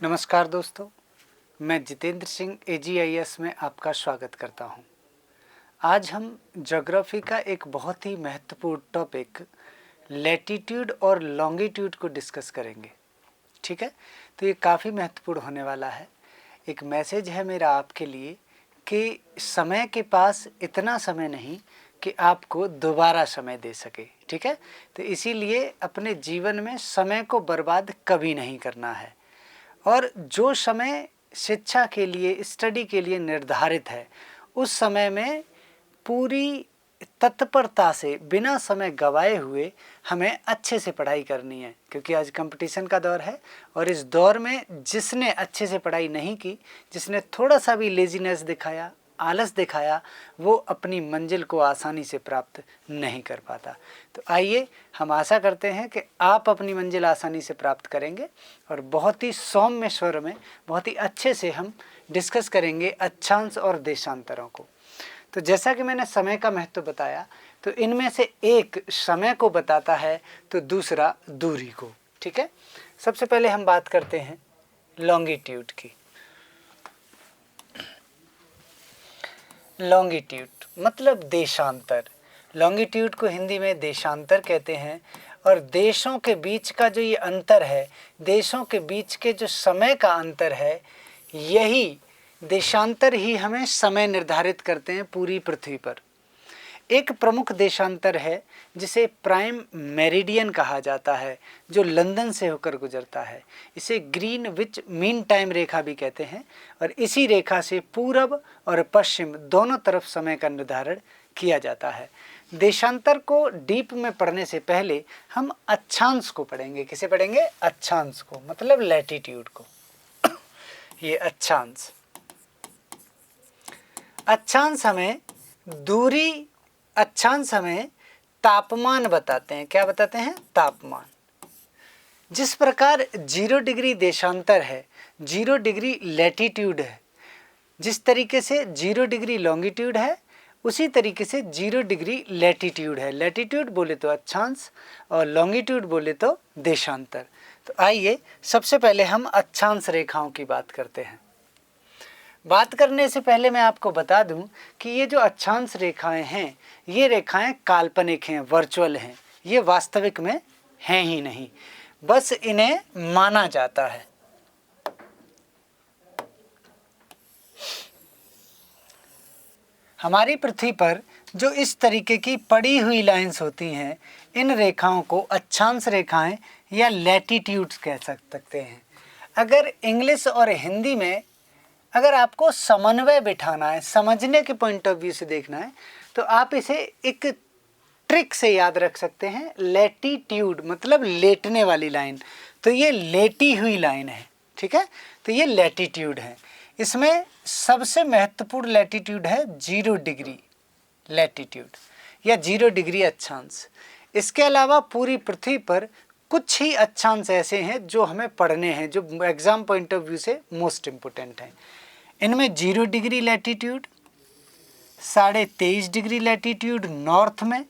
नमस्कार दोस्तों, मैं जितेंद्र सिंह AGIS में आपका स्वागत करता हूं। आज हम ज्योग्राफी का एक बहुत ही महत्वपूर्ण टॉपिक लैटीट्यूड और लॉन्गिट्यूड को डिस्कस करेंगे। ठीक है, तो ये काफ़ी महत्वपूर्ण होने वाला है। एक मैसेज है मेरा आपके लिए कि समय के पास इतना समय नहीं कि आपको दोबारा समय दे सके। ठीक है, तो इसीलिए अपने जीवन में समय को बर्बाद कभी नहीं करना है। और जो समय शिक्षा के लिए, स्टडी के लिए निर्धारित है, उस समय में पूरी तत्परता से बिना समय गवाए हुए हमें अच्छे से पढ़ाई करनी है, क्योंकि आज कंपटीशन का दौर है। और इस दौर में जिसने अच्छे से पढ़ाई नहीं की, जिसने थोड़ा सा भी लेजीनेस दिखाया, आलस दिखाया, वो अपनी मंजिल को आसानी से प्राप्त नहीं कर पाता। तो आइए हम आशा करते हैं कि आप अपनी मंजिल आसानी से प्राप्त करेंगे और बहुत ही सौम्य स्वर में, बहुत ही अच्छे से हम डिस्कस करेंगे अक्षांश और देशांतरों को। तो जैसा कि मैंने समय का महत्व बताया, तो इनमें से एक समय को बताता है तो दूसरा दूरी को। ठीक है, सबसे पहले हम बात करते हैं लॉन्गिट्यूड की। लॉन्गिट्यूड मतलब देशांतर। लॉन्गिट्यूड को हिंदी में देशांतर कहते हैं। और देशों के बीच का जो ये अंतर है, देशों के बीच के जो समय का अंतर है, यही देशांतर ही हमें समय निर्धारित करते हैं पूरी पृथ्वी पर। एक प्रमुख देशांतर है जिसे प्राइम मेरिडियन कहा जाता है, जो लंदन से होकर गुजरता है। इसे ग्रीनविच मीन टाइम रेखा भी कहते हैं। और इसी रेखा से पूरब और पश्चिम दोनों तरफ समय का निर्धारण किया जाता है। देशांतर को डीप में पढ़ने से पहले हम अक्षांश को पढ़ेंगे। किसे पढ़ेंगे? अक्षांश को, मतलब लैटीट्यूड को। ये अक्षांश हमें दूरी, अक्षांश हमें तापमान बताते हैं। क्या बताते हैं? तापमान। जिस प्रकार 0 डिग्री देशांतर है, 0 डिग्री लैटीट्यूड है, जिस तरीके से 0 डिग्री लॉन्गिट्यूड है, उसी तरीके से 0 डिग्री लैटीट्यूड है। लैटीट्यूड बोले तो अक्षांश और लॉन्गिट्यूड बोले तो देशांतर। तो आइए सबसे पहले हम अक्षांश रेखाओं की बात करते हैं। बात करने से पहले मैं आपको बता दूं कि ये जो अक्षांश रेखाएं हैं, ये रेखाएं काल्पनिक हैं, वर्चुअल हैं। ये वास्तविक में हैं ही नहीं, बस इन्हें माना जाता है। हमारी पृथ्वी पर जो इस तरीके की पड़ी हुई लाइंस होती हैं, इन रेखाओं को अक्षांश रेखाएं या लैटीट्यूड्स कह सकते हैं। अगर इंग्लिश और हिंदी में अगर आपको समन्वय बिठाना है, समझने के पॉइंट ऑफ व्यू से देखना है, तो आप इसे एक ट्रिक से याद रख सकते हैं। लैटीट्यूड मतलब लेटने वाली लाइन, तो ये लेटी हुई लाइन है। ठीक है, तो ये लैटीट्यूड है। इसमें सबसे महत्वपूर्ण लैटीट्यूड है 0 डिग्री लैटीट्यूड या 0 डिग्री अक्षांश। इसके अलावा पूरी पृथ्वी पर कुछ ही अक्षांश ऐसे हैं जो हमें पढ़ने हैं, जो एग्जाम पॉइंट ऑफ व्यू से मोस्ट इम्पोर्टेंट हैं। इनमें 0 degree latitude, 23.5 degree latitude north में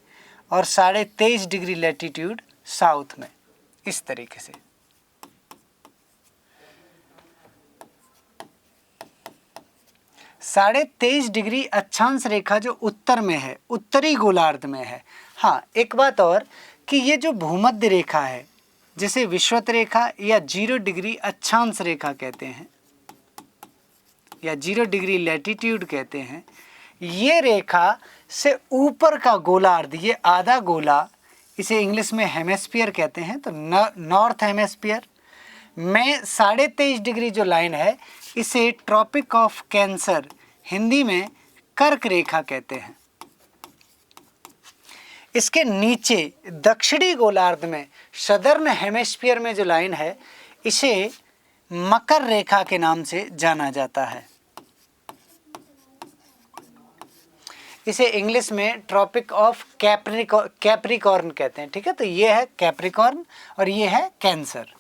और 23.5 डिग्री लैटीट्यूड साउथ में। इस तरीके से 23.5 डिग्री अक्षांश रेखा जो उत्तर में है, उत्तरी गोलार्ध में है। हाँ, एक बात और कि ये जो भूमध्य रेखा है, जिसे विषुवत रेखा या 0 डिग्री अक्षांश रेखा कहते हैं या 0 डिग्री लैटीट्यूड कहते हैं, ये रेखा से ऊपर का गोलार्ध, ये आधा गोला, इसे इंग्लिश में हेमिस्फीयर कहते हैं। तो नॉर्थ हेमिस्फीयर में 23.5 डिग्री जो लाइन है, इसे ट्रॉपिक ऑफ कैंसर, हिंदी में कर्क रेखा कहते हैं। इसके नीचे दक्षिणी गोलार्ध में, सदर्न हेमिस्फीयर में जो लाइन है, इसे मकर रेखा के नाम से जाना जाता है। इसे इंग्लिश में ट्रॉपिक ऑफ कैप्रिकॉर्न कहते हैं। ठीक है, तो ये है कैप्रिकॉर्न और ये है कैंसर।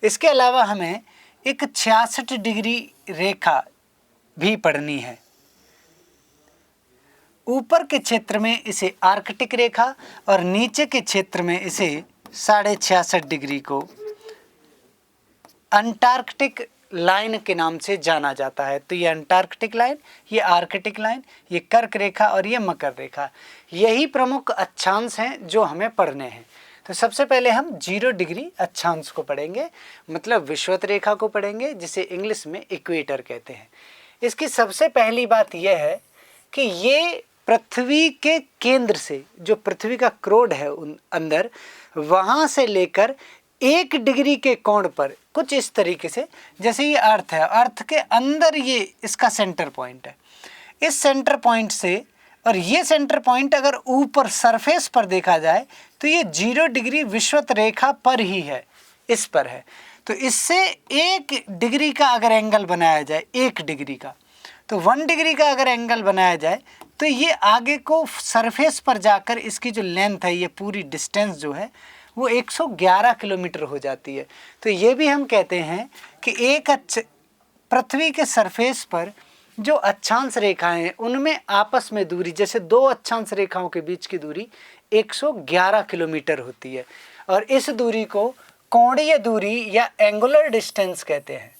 इसके अलावा हमें एक 66 डिग्री रेखा भी पढ़नी है। ऊपर के क्षेत्र में इसे आर्कटिक रेखा और नीचे के क्षेत्र में इसे 66.5 डिग्री को अंटार्कटिक लाइन के नाम से जाना जाता है। तो ये अंटार्कटिक लाइन, ये आर्कटिक लाइन, ये कर्क रेखा और ये मकर रेखा, यही प्रमुख अक्षांश हैं जो हमें पढ़ने हैं। तो सबसे पहले हम 0 डिग्री अक्षांश को पढ़ेंगे, मतलब विषुवत रेखा को पढ़ेंगे, जिसे इंग्लिश में इक्वेटर कहते हैं। इसकी सबसे पहली बात यह है कि ये पृथ्वी के केंद्र से, जो पृथ्वी का क्रोड है उन अंदर, वहाँ से लेकर 1 डिग्री के कोण पर कुछ इस तरीके से, जैसे ये अर्थ है, अर्थ के अंदर ये इसका सेंटर पॉइंट है। इस सेंटर पॉइंट से, और ये सेंटर पॉइंट अगर ऊपर सरफेस पर देखा जाए तो ये 0 डिग्री विषुवत रेखा पर ही है, इस पर है। तो इससे 1 डिग्री का अगर एंगल बनाया जाए, 1 डिग्री का, तो 1 डिग्री का अगर एंगल बनाया जाए तो ये आगे को सरफेस पर जाकर इसकी जो लेंथ है, ये पूरी डिस्टेंस जो है वो 111 किलोमीटर हो जाती है। तो ये भी हम कहते हैं कि एक पृथ्वी के सरफेस पर जो अक्षांश रेखाएं हैं उनमें आपस में दूरी, जैसे 2 अक्षांश रेखाओं के बीच की दूरी 111 किलोमीटर होती है, और इस दूरी को कोणीय दूरी या एंगुलर डिस्टेंस कहते हैं,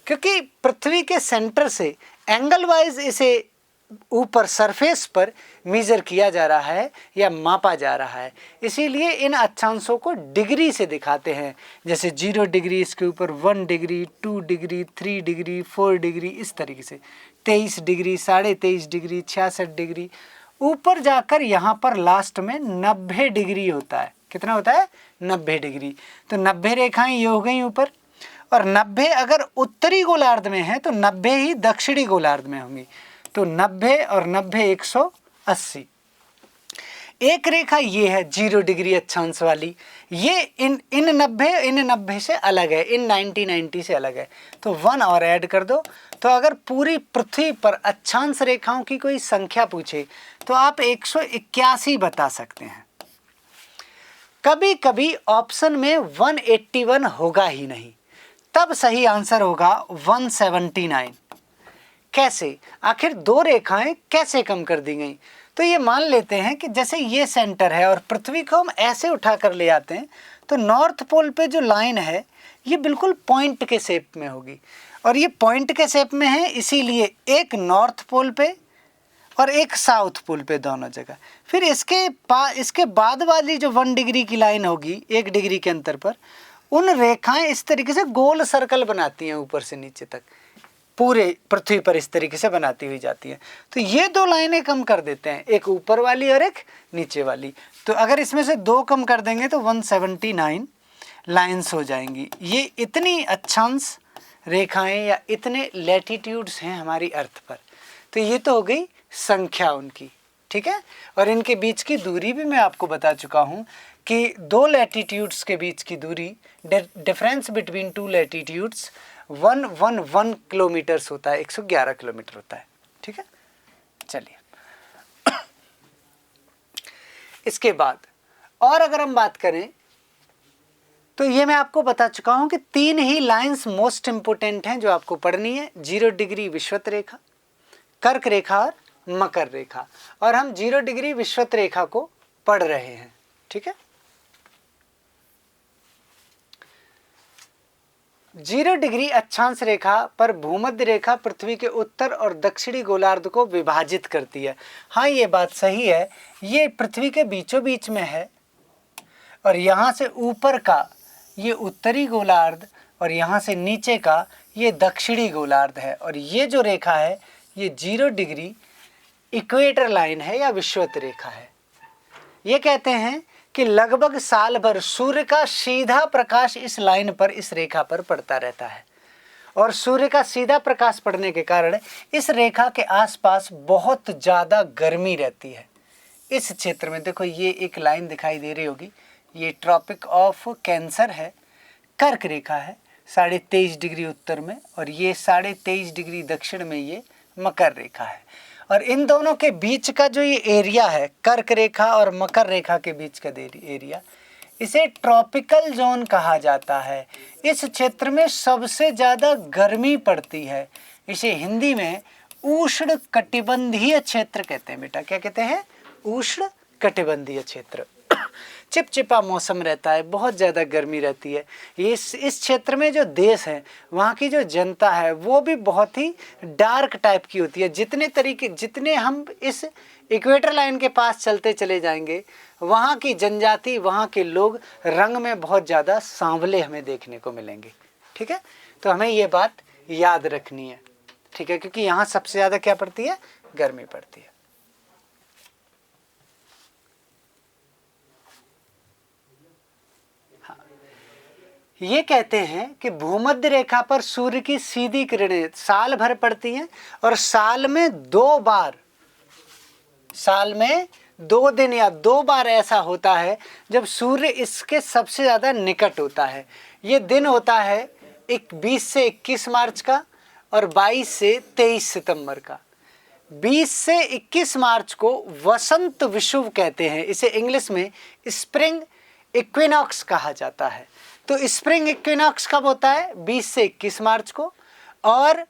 क्योंकि पृथ्वी के सेंटर से एंगल वाइज इसे ऊपर सरफेस पर मेजर किया जा रहा है या मापा जा रहा है। इसीलिए इन अक्षांशों को डिग्री से दिखाते हैं, जैसे 0 डिग्री, इसके ऊपर 1 डिग्री, 2 डिग्री, 3 डिग्री, 4 डिग्री, इस तरीके से 23 डिग्री, 23.5 डिग्री, 66 डिग्री, ऊपर जाकर यहाँ पर लास्ट में 90 डिग्री होता है। कितना होता है? 90 डिग्री। तो 90 रेखाएं ये हो गई ऊपर, और 90 अगर उत्तरी गोलार्ध में है तो 90 ही दक्षिणी गोलार्ध में होंगी। तो 90 और 90 180। एक रेखा ये है 0 डिग्री अक्षांश वाली, ये इन 90 से अलग है, इन 90 से अलग है। तो 1 और ऐड कर दो। तो अगर पूरी पृथ्वी पर अक्षांश रेखाओं की कोई संख्या पूछे तो आप 181 बता सकते हैं। कभी कभी ऑप्शन में 181 होगा ही नहीं, तब सही आंसर होगा 179। कैसे? आखिर 2 रेखाएं कैसे कम कर दी गई? तो ये मान लेते हैं कि जैसे ये सेंटर है और पृथ्वी को हम ऐसे उठा कर ले आते हैं, तो नॉर्थ पोल पे जो लाइन है ये बिल्कुल पॉइंट के शेप में होगी, और ये पॉइंट के शेप में है इसीलिए एक नॉर्थ पोल पे और एक साउथ पोल पे दोनों जगह। फिर इसके बाद वाली जो 1 डिग्री की लाइन होगी 1 डिग्री के अंतर पर, उन रेखाएं इस तरीके से गोल सर्कल बनाती हैं ऊपर से नीचे तक, पूरे पृथ्वी पर इस तरीके से बनाती हुई जाती है। तो ये 2 लाइनें कम कर देते हैं, एक ऊपर वाली और एक नीचे वाली। तो अगर इसमें से 2 कम कर देंगे तो 179 लाइन्स हो जाएंगी। ये इतनी अक्षांश रेखाएं या इतने लैटिट्यूड्स हैं हमारी अर्थ पर। तो ये तो हो गई संख्या उनकी, ठीक है। और इनके बीच की दूरी भी मैं आपको बता चुका हूँ कि 2 लैटिट्यूड्स के बीच की दूरी, डिफरेंस बिटवीन 2 लैटिट्यूड्स 111 किलोमीटर्स होता है, 111 किलोमीटर होता है, ठीक है। चलिए इसके बाद और अगर हम बात करें तो ये मैं आपको बता चुका हूं कि 3 ही लाइंस मोस्ट इंपोर्टेंट हैं जो आपको पढ़नी है, 0 डिग्री विषुवत रेखा, कर्क रेखा और मकर रेखा। और हम 0 डिग्री विषुवत रेखा को पढ़ रहे हैं, ठीक है। 0 डिग्री अक्षांश रेखा पर भूमध्य रेखा पृथ्वी के उत्तर और दक्षिणी गोलार्ध को विभाजित करती है। हाँ, ये बात सही है, ये पृथ्वी के बीचों बीच में है, और यहाँ से ऊपर का ये उत्तरी गोलार्ध और यहाँ से नीचे का ये दक्षिणी गोलार्ध है। और ये जो रेखा है ये 0 डिग्री इक्वेटर लाइन है या विषुवत रेखा है। ये कहते हैं कि लगभग साल भर सूर्य का सीधा प्रकाश इस लाइन पर, इस रेखा पर पड़ता रहता है, और सूर्य का सीधा प्रकाश पड़ने के कारण इस रेखा के आसपास बहुत ज़्यादा गर्मी रहती है। इस क्षेत्र में देखो ये एक लाइन दिखाई दे रही होगी, ये ट्रॉपिक ऑफ कैंसर है, कर्क रेखा है 23.5 डिग्री उत्तर में, और ये 23.5 डिग्री दक्षिण में ये मकर रेखा है। और इन दोनों के बीच का जो ये एरिया है, कर्क रेखा और मकर रेखा के बीच का एरिया, इसे ट्रॉपिकल जोन कहा जाता है। इस क्षेत्र में सबसे ज़्यादा गर्मी पड़ती है। इसे हिंदी में उष्ण कटिबंधीय क्षेत्र कहते हैं। बेटा क्या कहते हैं? उष्ण कटिबंधीय क्षेत्र। चिपचिपा मौसम रहता है, बहुत ज़्यादा गर्मी रहती है। इस क्षेत्र में जो देश है वहाँ की जो जनता है वो भी बहुत ही डार्क टाइप की होती है। जितने हम इस इक्वेटर लाइन के पास चलते चले जाएंगे, वहाँ की जनजाति, वहाँ के लोग रंग में बहुत ज़्यादा सांवले हमें देखने को मिलेंगे। ठीक है, तो हमें ये बात याद रखनी है। ठीक है, क्योंकि यहाँ सबसे ज़्यादा क्या पड़ती है, गर्मी पड़ती है। ये कहते हैं कि भूमध्य रेखा पर सूर्य की सीधी किरणें साल भर पड़ती हैं और साल में 2 दिन या 2 बार ऐसा होता है जब सूर्य इसके सबसे ज़्यादा निकट होता है। ये दिन होता है 20 से 21 मार्च का और 22 से 23 सितंबर का। 20 से 21 मार्च को वसंत विषुव कहते हैं, इसे इंग्लिश में स्प्रिंग इक्विनॉक्स कहा जाता है। तो स्प्रिंग इक्विनॉक्स कब होता है, 20 से 21 मार्च को, और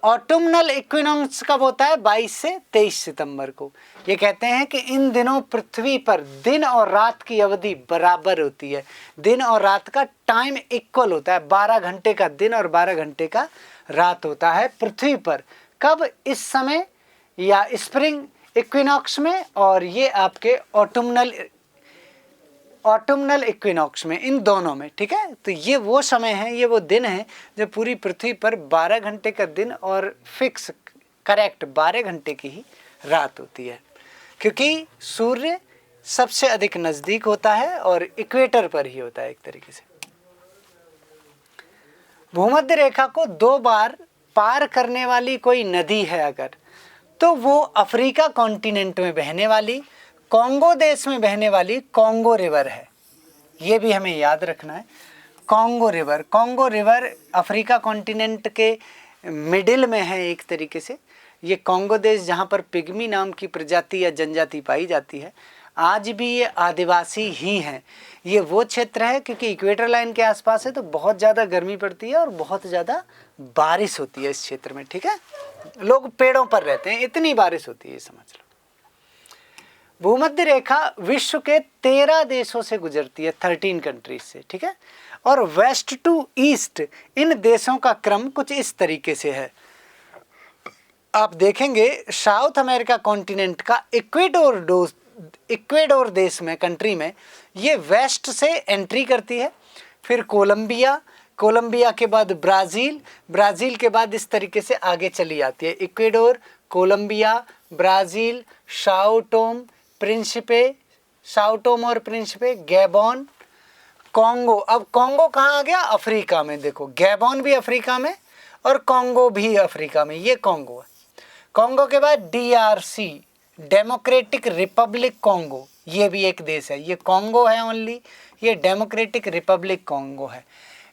ऑटमनल इक्विनॉक्स कब होता है, 22 से 23 सितंबर को। ये कहते हैं कि इन दिनों पृथ्वी पर दिन और रात की अवधि बराबर होती है, दिन और रात का टाइम इक्वल होता है, 12 घंटे का दिन और 12 घंटे का रात होता है पृथ्वी पर। कब, इस समय या स्प्रिंग इक्विनॉक्स में, और ये आपके ऑटमनल इक्विनॉक्स में, इन दोनों में। ठीक है, तो ये वो समय है, ये वो दिन है जब पूरी पृथ्वी पर 12 घंटे का दिन और फिक्स करेक्ट 12 घंटे की ही रात होती है, क्योंकि सूर्य सबसे अधिक नज़दीक होता है और इक्वेटर पर ही होता है एक तरीके से। भूमध्य रेखा को 2 बार पार करने वाली कोई नदी है अगर, तो वो अफ्रीका कॉन्टिनेंट में बहने वाली, कॉन्गो देश में बहने वाली कॉन्गो रिवर है। ये भी हमें याद रखना है। कॉन्गो रिवर अफ्रीका कॉन्टिनेंट के मिडिल में है एक तरीके से। ये कॉन्गो देश जहाँ पर पिग्मी नाम की प्रजाति या जनजाति पाई जाती है, आज भी ये आदिवासी ही हैं। ये वो क्षेत्र है क्योंकि इक्वेटर लाइन के आसपास है, तो बहुत ज़्यादा गर्मी पड़ती है और बहुत ज़्यादा बारिश होती है इस क्षेत्र में। ठीक है, लोग पेड़ों पर रहते हैं, इतनी बारिश होती है, ये समझ लो। भूमध्य रेखा विश्व के 13 देशों से गुजरती है, 13 कंट्रीज से। ठीक है, और वेस्ट टू ईस्ट इन देशों का क्रम कुछ इस तरीके से है। आप देखेंगे साउथ अमेरिका कॉन्टिनेंट का इक्वेडोर देश में, कंट्री में, ये वेस्ट से एंट्री करती है, फिर कोलंबिया के बाद ब्राज़ील के बाद इस तरीके से आगे चली आती है। Ecuador, Colombia, Brazil, Sao Tome और प्रिंसिपे, गैबॉन, कॉन्गो। अब कॉन्गो कहाँ आ गया, अफ्रीका में। देखो, गैबॉन भी अफ्रीका में और कॉन्गो भी अफ्रीका में, ये कॉन्गो है। कॉन्गो के बाद DRC, डेमोक्रेटिक रिपब्लिक कॉन्गो, ये भी एक देश है। ये कॉन्गो है ओनली, ये डेमोक्रेटिक रिपब्लिक कॉन्गो है।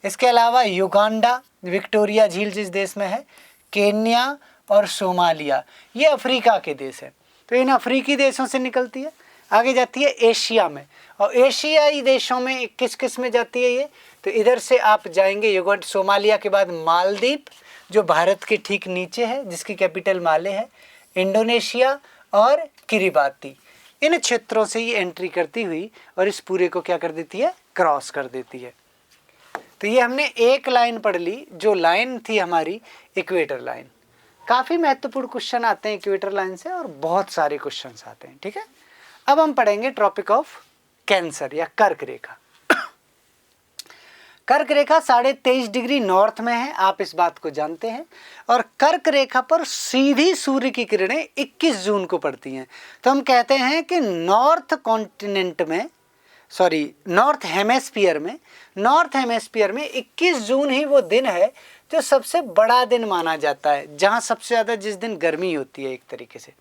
इसके अलावा युगांडा, विक्टोरिया झील जिस देश में है, केन्या और सोमालिया, ये अफ्रीका के देश हैं। तो इन अफ्रीकी देशों से निकलती है, आगे जाती है एशिया में, और एशियाई देशों में किस में जाती है ये, तो इधर से आप जाएंगे सोमालिया के बाद मालदीव, जो भारत के ठीक नीचे है, जिसकी कैपिटल माले है, इंडोनेशिया और किरिबाती। इन क्षेत्रों से ये एंट्री करती हुई और इस पूरे को क्या कर देती है, क्रॉस कर देती है। तो ये हमने एक लाइन पढ़ ली, जो लाइन थी हमारी इक्वेटर लाइन। काफ़ी महत्वपूर्ण क्वेश्चन आते हैं इक्वेटर लाइन से, और बहुत सारे क्वेश्चंस आते हैं। ठीक है, अब हम पढ़ेंगे ट्रॉपिक ऑफ कैंसर या कर्क रेखा। कर्क रेखा 23.5 डिग्री नॉर्थ में है, आप इस बात को जानते हैं, और कर्क रेखा पर सीधी सूर्य की किरणें 21 जून को पड़ती हैं। तो हम कहते हैं कि नॉर्थ हेमेस्फीयर में 21 जून ही वो दिन है जो सबसे बड़ा दिन माना जाता है, जहाँ सबसे ज़्यादा जिस दिन गर्मी होती है एक तरीके से,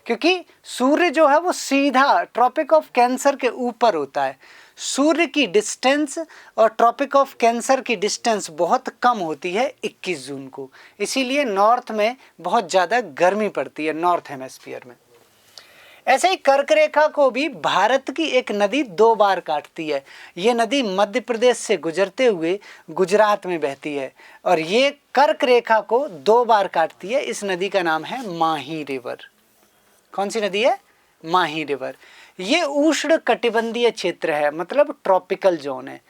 क्योंकि सूर्य जो है वो सीधा ट्रॉपिक ऑफ कैंसर के ऊपर होता है। सूर्य की डिस्टेंस और ट्रॉपिक ऑफ कैंसर की डिस्टेंस बहुत कम होती है 21 जून को, इसीलिए नॉर्थ में बहुत ज़्यादा गर्मी पड़ती है, नॉर्थ हेमेस्फीयर में। ऐसे ही कर्क रेखा को भी भारत की एक नदी 2 बार काटती है। ये नदी मध्य प्रदेश से गुजरते हुए गुजरात में बहती है, और ये कर्क रेखा को 2 बार काटती है। इस नदी का नाम है माही रिवर। कौन सी नदी है, माही रिवर। ये उष्ण कटिबंधीय क्षेत्र है, मतलब ट्रॉपिकल जोन है।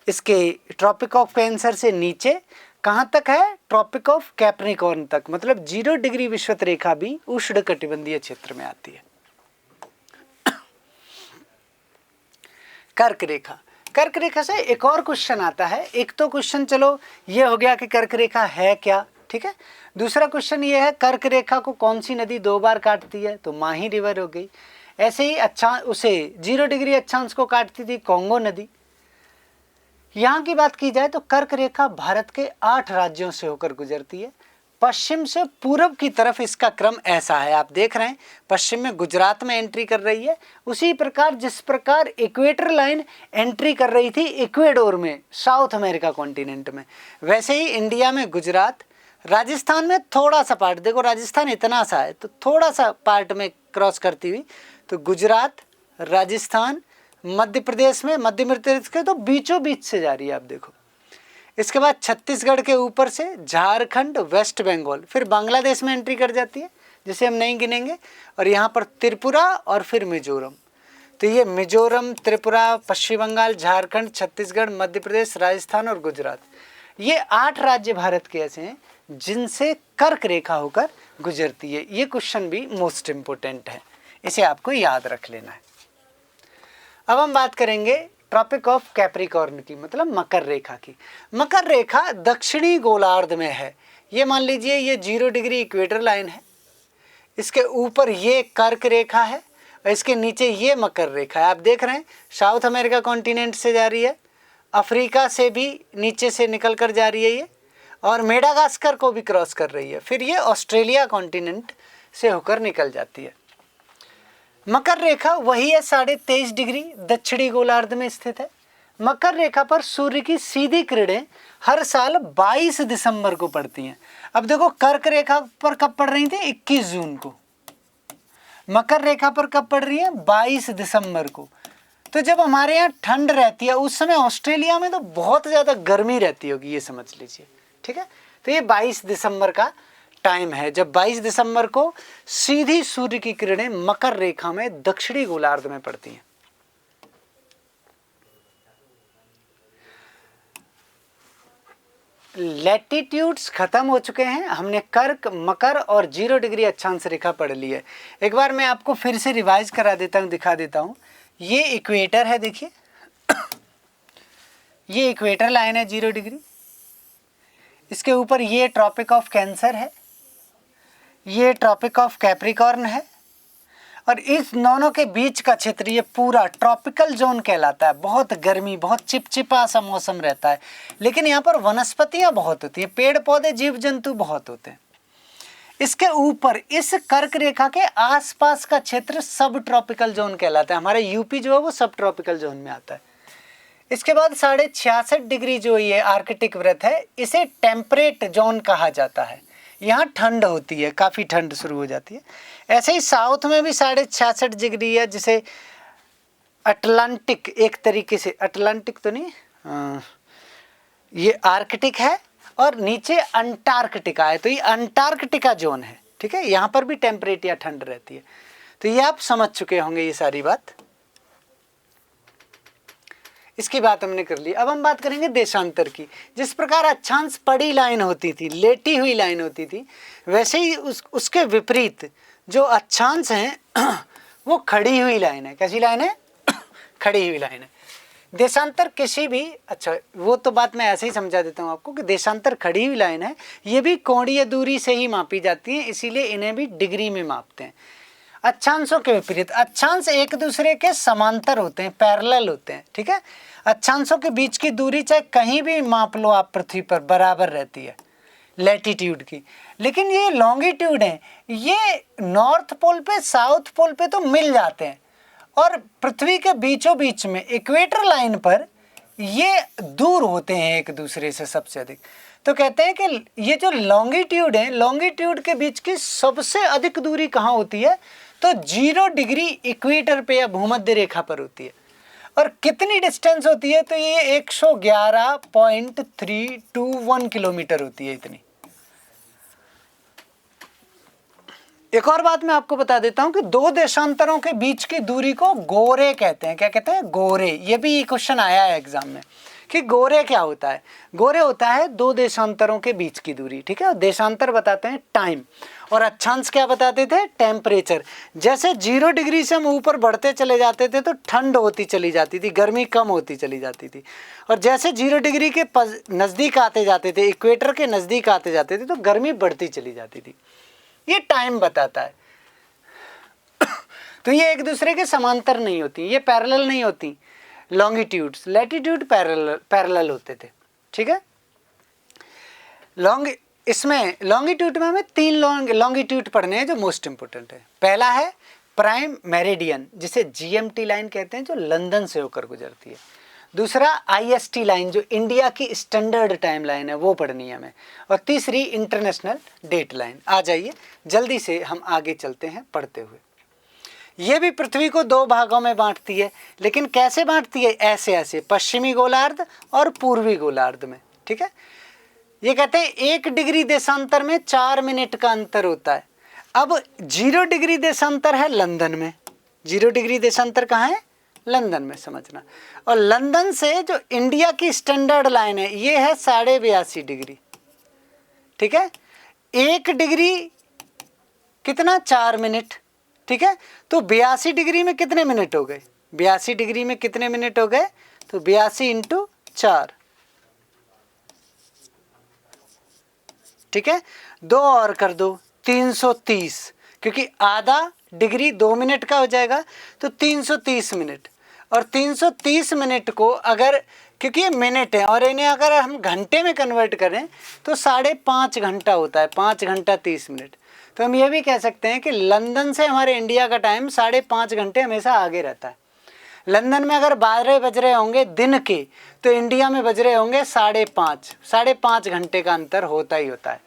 इसके ट्रॉपिक ऑफ कैंसर से नीचे कहाँ तक है, ट्रॉपिक ऑफ कैप्रिकॉर्न तक, मतलब 0 डिग्री विषुवत रेखा भी उष्ण कटिबंधीय क्षेत्र में आती है। कर्क रेखा, कर्क रेखा से एक और क्वेश्चन आता है। एक तो क्वेश्चन चलो ये हो गया कि कर्क रेखा है क्या, ठीक है। दूसरा क्वेश्चन ये है कर्क रेखा को कौन सी नदी 2 बार काटती है, तो माही रिवर हो गई। ऐसे ही अच्छा उसे 0 डिग्री अक्षांश को काटती थी कॉन्गो नदी। यहाँ की बात की जाए तो कर्क रेखा भारत के 8 राज्यों से होकर गुजरती है। पश्चिम से पूर्व की तरफ इसका क्रम ऐसा है, आप देख रहे हैं पश्चिम में गुजरात में एंट्री कर रही है, उसी प्रकार जिस प्रकार इक्वेटर लाइन एंट्री कर रही थी इक्वेडोर में, साउथ अमेरिका कॉन्टिनेंट में, वैसे ही इंडिया में गुजरात, राजस्थान में थोड़ा सा पार्ट, देखो राजस्थान इतना सा है तो थोड़ा सा पार्ट में क्रॉस करती हुई, तो गुजरात, राजस्थान, मध्य प्रदेश में, मध्य प्रदेश के तो बीचों बीच से जा रही है, आप देखो। इसके बाद छत्तीसगढ़ के ऊपर से झारखंड, वेस्ट बंगाल, फिर बांग्लादेश में एंट्री कर जाती है जिसे हम नहीं गिनेंगे, और यहाँ पर त्रिपुरा और फिर मिजोरम। तो ये मिजोरम, त्रिपुरा, पश्चिम बंगाल, झारखंड, छत्तीसगढ़, मध्य प्रदेश, राजस्थान और गुजरात, ये 8 राज्य भारत के ऐसे हैं जिनसे कर्क रेखा होकर गुजरती है। ये क्वेश्चन भी मोस्ट इम्पोर्टेंट है, इसे आपको याद रख लेना है। अब हम बात करेंगे ट्रॉपिक ऑफ कैप्रिकॉर्न की, मतलब मकर रेखा की। मकर रेखा दक्षिणी गोलार्ध में है। ये मान लीजिए ये 0 डिग्री इक्वेटर लाइन है, इसके ऊपर ये कर्क रेखा है और इसके नीचे ये मकर रेखा है। आप देख रहे हैं साउथ अमेरिका कॉन्टिनेंट से जा रही है, अफ्रीका से भी नीचे से निकल कर जा रही है ये, और मेडागास्कर को भी क्रॉस कर रही है, फिर ये ऑस्ट्रेलिया कॉन्टिनेंट से होकर निकल जाती है। मकर रेखा वही है 23.5 डिग्री दक्षिणी गोलार्ध में स्थित है। मकर रेखा पर सूर्य की सीधी किरणें हर साल 22 दिसंबर को पड़ती हैं। अब देखो कर्क रेखा पर कब पड़ रही थी, 21 जून को। मकर रेखा पर कब पड़ रही है, 22 दिसंबर को। तो जब हमारे यहाँ ठंड रहती है उस समय ऑस्ट्रेलिया में तो बहुत ज़्यादा गर्मी रहती होगी, ये समझ लीजिए, ठीक है। तो ये 22 दिसंबर का टाइम है जब 22 दिसंबर को सीधी सूर्य की किरणें मकर रेखा में दक्षिणी गोलार्ध में पड़ती हैं। लैटिट्यूड्स खत्म हो चुके हैं, हमने कर्क, मकर और 0 डिग्री अक्षांश रेखा पढ़ ली है। एक बार मैं आपको फिर से रिवाइज करा देता हूँ, दिखा देता हूँ। ये इक्वेटर है, देखिए ये इक्वेटर लाइन है 0 डिग्री, इसके ऊपर ये ट्रॉपिक ऑफ कैंसर है, ये ट्रॉपिक ऑफ कैप्रिकॉर्न है, और इस दोनों के बीच का क्षेत्र ये पूरा ट्रॉपिकल जोन कहलाता है। बहुत गर्मी, बहुत चिपचिपा सा मौसम रहता है, लेकिन यहाँ पर वनस्पतियाँ बहुत होती हैं, पेड़ पौधे, जीव जंतु बहुत होते हैं। इसके ऊपर इस कर्क रेखा के आसपास का क्षेत्र सब ट्रॉपिकल जोन कहलाता है। हमारा यूपी जो है वो सब ट्रॉपिकल जोन में आता है। इसके बाद 66.5 डिग्री जो ये आर्कटिक वृत्त है, इसे टेम्परेट जोन कहा जाता है। यहाँ ठंड होती है, काफ़ी ठंड शुरू हो जाती है। ऐसे ही साउथ में भी 66.5 डिग्री है, जिसे अटलांटिक, एक तरीके से अटलांटिक तो नहीं, ये आर्कटिक है, और नीचे अंटार्कटिका है, तो ये अंटार्कटिका जोन है, ठीक है। यहाँ पर भी टेम्परेट या ठंड रहती है। तो ये आप समझ चुके होंगे ये सारी बात। इसकी बात हमने कर ली। अब हम बात करेंगे देशांतर की। जिस प्रकार अक्षांश पड़ी लाइन होती थी, लेटी हुई लाइन होती थी, वैसे ही उसके विपरीत जो अक्षांश हैं वो खड़ी हुई लाइन है। कैसी लाइन है? खड़ी हुई लाइन है। देशांतर किसी भी, अच्छा वो तो बात मैं ऐसे ही समझा देता हूँ आपको कि देशांतर खड़ी हुई लाइन है, ये भी कोणीय दूरी से ही मापी जाती है, इसीलिए इन्हें भी डिग्री में मापते हैं। अक्षांशों के विपरीत, अक्षांश एक दूसरे के समांतर होते हैं, पैरेलल होते हैं, ठीक है। अक्षांशों के बीच की दूरी चाहे कहीं भी माप लो आप पृथ्वी पर, बराबर रहती है लैटिट्यूड की। लेकिन ये लॉन्गिट्यूड है, ये नॉर्थ पोल पे, साउथ पोल पे तो मिल जाते हैं, और पृथ्वी के बीचों बीच में इक्वेटर लाइन पर ये दूर होते हैं एक दूसरे से सबसे अधिक। तो कहते हैं कि ये जो लॉन्गिट्यूड है, लॉन्गिट्यूड के बीच की सबसे अधिक दूरी कहाँ होती है? तो 0 डिग्री इक्वेटर पे या भूमध्य रेखा पर होती है। और कितनी डिस्टेंस होती है? तो ये 111.321 किलोमीटर होती है। इतनी एक और बात मैं आपको बता देता हूं कि दो देशांतरों के बीच की दूरी को गोरे कहते हैं। क्या कहते हैं? गोरे। ये भी क्वेश्चन आया है एग्जाम में कि गोरे क्या होता है। गोरे होता है दो देशांतरों के बीच की दूरी, ठीक है। और देशांतर बताते हैं टाइम, और अक्षांश क्या बताते थे? टेम्परेचर। जैसे 0 डिग्री से हम ऊपर बढ़ते चले जाते थे तो ठंड होती चली जाती थी, गर्मी कम होती चली जाती थी, और जैसे 0 डिग्री के नज़दीक आते जाते थे, इक्वेटर के नज़दीक आते जाते थे तो गर्मी बढ़ती चली जाती थी। ये टाइम बताता है। तो ये एक दूसरे के समांतर नहीं होती, ये पैरेलल नहीं होती। लॉन्गिट्यूड्स, लैटिट्यूड पैरेलल होते थे, ठीक है। इसमें लॉन्गिट्यूड में हमें 3 लॉन्गिट्यूड पढ़ने हैं जो मोस्ट इंपोर्टेंट है। पहला है प्राइम मेरिडियन, जिसे जीएमटी लाइन कहते हैं, जो लंदन से होकर गुजरती है। दूसरा आईएसटी लाइन, जो इंडिया की स्टैंडर्ड टाइम लाइन है, वो पढ़नी है हमें। और तीसरी इंटरनेशनल डेट लाइन। आ जाइए जल्दी से हम आगे चलते हैं पढ़ते हुए। ये भी पृथ्वी को 2 भागों में बांटती है, लेकिन कैसे बांटती है? ऐसे ऐसे, पश्चिमी गोलार्ध और पूर्वी गोलार्ध में, ठीक है। ये कहते हैं 1 डिग्री देशांतर में 4 मिनट का अंतर होता है। अब 0 डिग्री देशांतर है लंदन में। 0 डिग्री देशांतर कहाँ है? लंदन में, समझना। और लंदन से जो इंडिया की स्टैंडर्ड लाइन है ये है 82.5 डिग्री, ठीक है। 1 डिग्री कितना? 4 मिनट, ठीक है। तो 82 डिग्री में कितने मिनट हो गए? 82 डिग्री में कितने मिनट हो गए? तो 82 × 4, ठीक है। 2 और कर दो, 330, क्योंकि आधा डिग्री 2 मिनट का हो जाएगा, तो 330 मिनट। और 330 मिनट को अगर, क्योंकि ये मिनट है और इन्हें अगर हम घंटे में कन्वर्ट करें तो 5.5 घंटा होता है, 5 घंटा 30 मिनट। तो हम ये भी कह सकते हैं कि लंदन से हमारे इंडिया का टाइम 5.5 घंटे हमेशा आगे रहता है। लंदन में अगर 12 बज रहे होंगे दिन के, तो इंडिया में बज रहे होंगे 5.5 घंटे का अंतर होता ही होता है।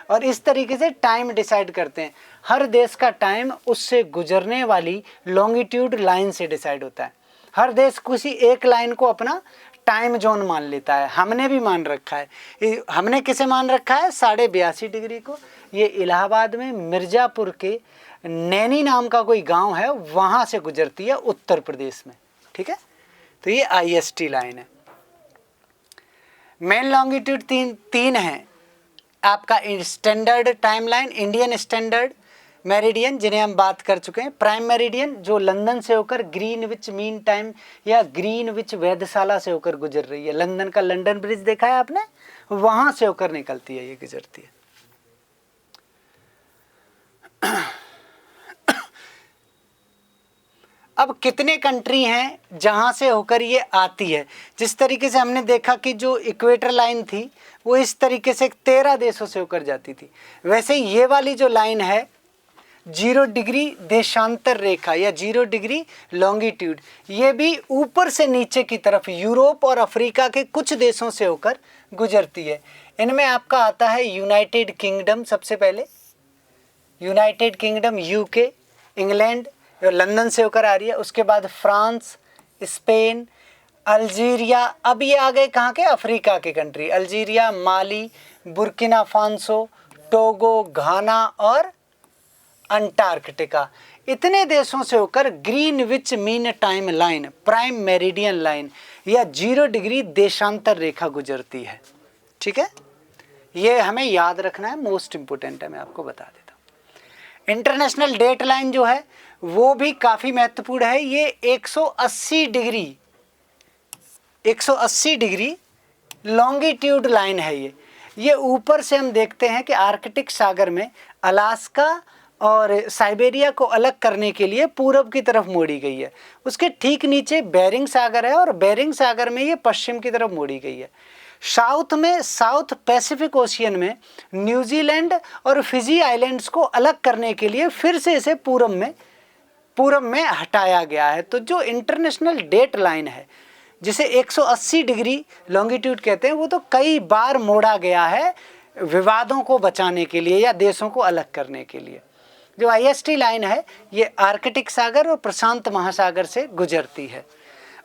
और इस तरीके से टाइम डिसाइड करते हैं। हर देश का टाइम उससे गुजरने वाली लॉन्गिट्यूड लाइन से डिसाइड होता है। हर देश किसी एक लाइन को अपना टाइम जोन मान लेता है। हमने भी मान रखा है। हमने किसे मान रखा है? 82.5 डिग्री को। ये इलाहाबाद में मिर्ज़ापुर के नैनी नाम का कोई गांव है, वहाँ से गुजरती है, उत्तर प्रदेश में, ठीक है। तो ये आईएसटी लाइन है। मेन लॉन्गिट्यूड तीन है आपका। Standard time line, Indian standard meridian, जिन्हें हम बात कर चुके हैं। प्राइम मेरिडियन, जो लंदन से होकर ग्रीनविच मीन टाइम या ग्रीनविच वेधशाला से होकर गुजर रही है। लंदन का लंदन ब्रिज देखा है आपने? वहां से होकर निकलती है, ये गुजरती है। अब कितने कंट्री हैं जहां से होकर ये आती है? जिस तरीके से हमने देखा कि जो इक्वेटर लाइन थी वो इस तरीके से 13 देशों से होकर जाती थी, वैसे ये वाली जो लाइन है 0 डिग्री देशांतर रेखा या 0 डिग्री लॉन्गिट्यूड, ये भी ऊपर से नीचे की तरफ यूरोप और अफ्रीका के कुछ देशों से होकर गुजरती है। इनमें आपका आता है यूनाइटेड किंगडम, सबसे पहले United kingdom, UK, England, London से होकर आ रही है। उसके बाद फ्रांस, स्पेन, अल्जीरिया। अब ये आ गए कहाँ के? अफ्रीका के कंट्री। अल्जीरिया, माली, बुर्किना फासो, टोगो, घाना और अंटार्कटिका। इतने देशों से होकर Greenwich mean time line, prime meridian line या 0 डिग्री देशांतर रेखा गुजरती है, ठीक है। ये हमें याद रखना है, मोस्ट इंपोर्टेंट है, मैं आपको बता देता हूँ। इंटरनेशनल डेट लाइन जो है वो भी काफ़ी महत्वपूर्ण है। ये 180 डिग्री लॉन्गिट्यूड लाइन है। ये ऊपर से हम देखते हैं कि आर्कटिक सागर में अलास्का और साइबेरिया को अलग करने के लिए पूरब की तरफ मोड़ी गई है। उसके ठीक नीचे बेरिंग सागर है और बेरिंग सागर में ये पश्चिम की तरफ मोड़ी गई है। साउथ में, साउथ पैसिफिक ओशियन में न्यूजीलैंड और फिजी आइलैंड्स को अलग करने के लिए फिर से इसे पूरब में हटाया गया है। तो जो इंटरनेशनल डेट लाइन है जिसे 180 डिग्री लॉन्गिट्यूड कहते हैं, वो तो कई बार मोड़ा गया है विवादों को बचाने के लिए या देशों को अलग करने के लिए। जो आईएसटी लाइन है ये आर्कटिक सागर और प्रशांत महासागर से गुजरती है।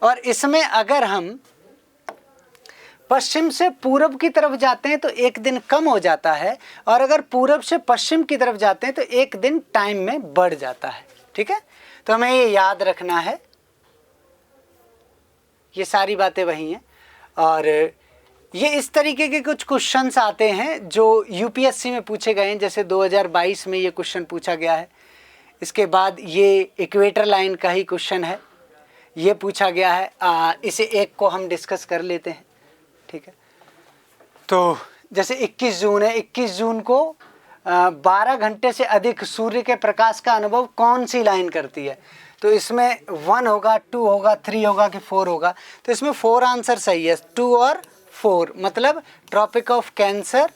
और इसमें अगर हम पश्चिम से पूरब की तरफ जाते हैं तो एक दिन कम हो जाता है, और अगर पूरब से पश्चिम की तरफ जाते हैं तो एक दिन टाइम में बढ़ जाता है। ठीक है, तो हमें ये याद रखना है, ये सारी बातें वही हैं। और ये इस तरीके के कुछ क्वेश्चंस आते हैं जो यूपीएससी में पूछे गए हैं, जैसे 2022 में ये क्वेश्चन पूछा गया है। इसके बाद ये इक्वेटर लाइन का ही क्वेश्चन है, ये पूछा गया है। इसे एक को हम डिस्कस कर लेते हैं। ठीक है, तो जैसे 21 जून है, 21 जून को 12 घंटे से अधिक सूर्य के प्रकाश का अनुभव कौन सी लाइन करती है? तो इसमें 1 होगा, 2 होगा, 3 होगा कि 4 होगा? तो इसमें 4 आंसर सही है, 2 और 4, मतलब ट्रॉपिक ऑफ कैंसर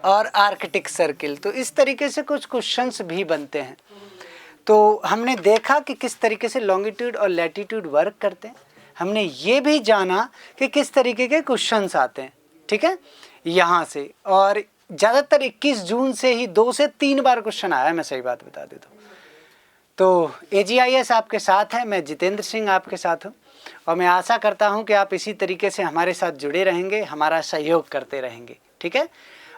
और आर्कटिक सर्किल। तो इस तरीके से कुछ क्वेश्चंस भी बनते हैं। तो हमने देखा कि किस तरीके से लॉन्गिट्यूड और लैटिट्यूड वर्क करते हैं, हमने ये भी जाना कि किस तरीके के क्वेश्चंस आते हैं। ठीक है, यहाँ से, और ज़्यादातर 21 जून से ही 2 से 3 बार क्वेश्चन आया है, मैं सही बात बता देता हूँ। तो AGIS आपके साथ है, मैं जितेंद्र सिंह आपके साथ हूँ, और मैं आशा करता हूँ कि आप इसी तरीके से हमारे साथ जुड़े रहेंगे, हमारा सहयोग करते रहेंगे। ठीक है,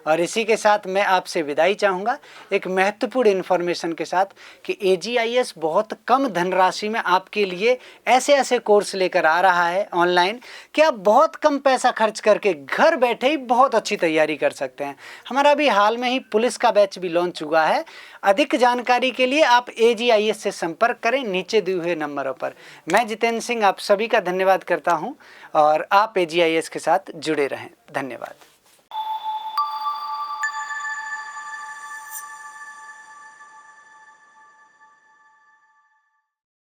और इसी के साथ मैं आपसे विदाई चाहूँगा एक महत्वपूर्ण इन्फॉर्मेशन के साथ कि AGIS बहुत कम धनराशि में आपके लिए ऐसे ऐसे कोर्स लेकर आ रहा है ऑनलाइन कि आप बहुत कम पैसा खर्च करके घर बैठे ही बहुत अच्छी तैयारी कर सकते हैं। हमारा अभी हाल में ही पुलिस का बैच भी लॉन्च हुआ है। अधिक जानकारी के लिए आप AGIS से संपर्क करें नीचे दिए हुए नंबरों पर। मैं जितेंद्र सिंह आप सभी का धन्यवाद करता हूँ, और आप AGIS के साथ जुड़े रहें। धन्यवाद।